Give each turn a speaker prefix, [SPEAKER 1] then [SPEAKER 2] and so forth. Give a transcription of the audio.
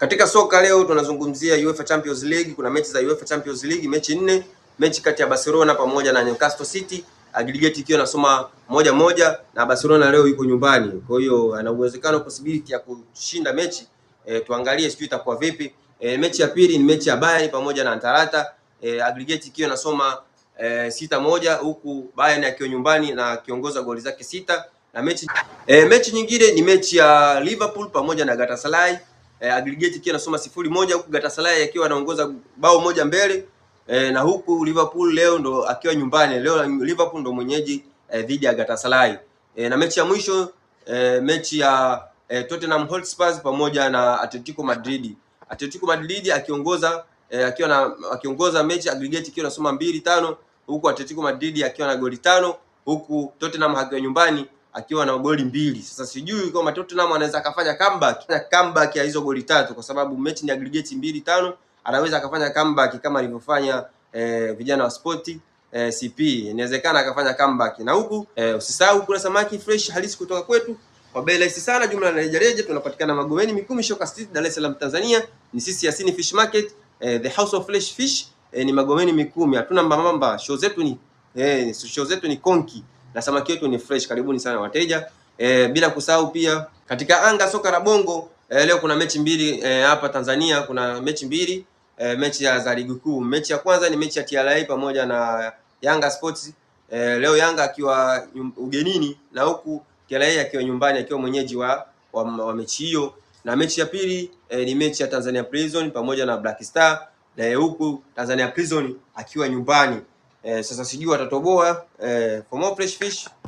[SPEAKER 1] Katika soka leo tunazungumzia UEFA Champions League. Kuna mechi za UEFA Champions League, mechi 4, mechi kati ya Barcelona pamoja na Newcastle City, aggregate ikiwa nasoma 1-1 na Barcelona leo yuko nyumbani. Kwa hiyo ana uwezekano possibility ya kushinda mechi. Tuangalie sijui itakuwa vipi. Mechi ya pili ni mechi ya Bayern pamoja na Atalanta, aggregate ikiwa nasoma 6-1 huku Bayern akiwa nyumbani na akiongoza goli zake 6. Na mechi nyingine ni mechi ya Liverpool pamoja na Galatasaray, aggregate ikiwa nasoma 0-1 huku Galatasaray akiwa anaongoza bao moja mbele, na huku Liverpool leo ndo akiwa nyumbani. Leo Liverpool ndo mwenyeji dhidi ya Galatasaray. Na mechi ya mwisho mechi ya Tottenham Hotspur pamoja na Atletico Madrid. Atletico Madrid akiongoza mechi, aggregate ikiwa nasoma 2-5 huku Atletico Madrid akiwa na goli 5 huku Tottenham akiwa nyumbani akiwa na goli 2. Sasa sijui kama Tottenham anaweza akafanya comeback ya hizo goli 3, kwa sababu mechi ni aggregate 2-5. Anaweza akafanya comeback kama alivyofanya vijana wa Sport CP, inawezekana akafanya comeback. Na huku usisahau kuna samaki fresh halisi kutoka kwetu kwa bei rahisi sana, jumla na rejareja. Tunapatikana Magomeni Mikumi, Shoka Street, Dar es Salaam, Tanzania. Ni sisi Yasini Fish Market, the house of fresh fish. Ni Magomeni Mikumi, hatuna mbamba. Show zetu ni konki na samaki wetu ni fresh. Karibuni sana wateja. Bila kusahau pia katika anga soka la bongo, leo kuna mechi mbili hapa Tanzania. Kuna mechi mbili, mechi za ligi kuu. Mechi ya kwanza ni mechi ya TRA pamoja na Yanga Sports. Leo Yanga akiwa ugenini na huku TRA akiwa nyumbani akiwa mwenyeji wa mechi hiyo. Na mechi ya pili ni mechi ya Tanzania Prison pamoja na Black Star, na huku Tanzania Prison akiwa nyumbani. Sasa sijui watatoboa. For more fresh fish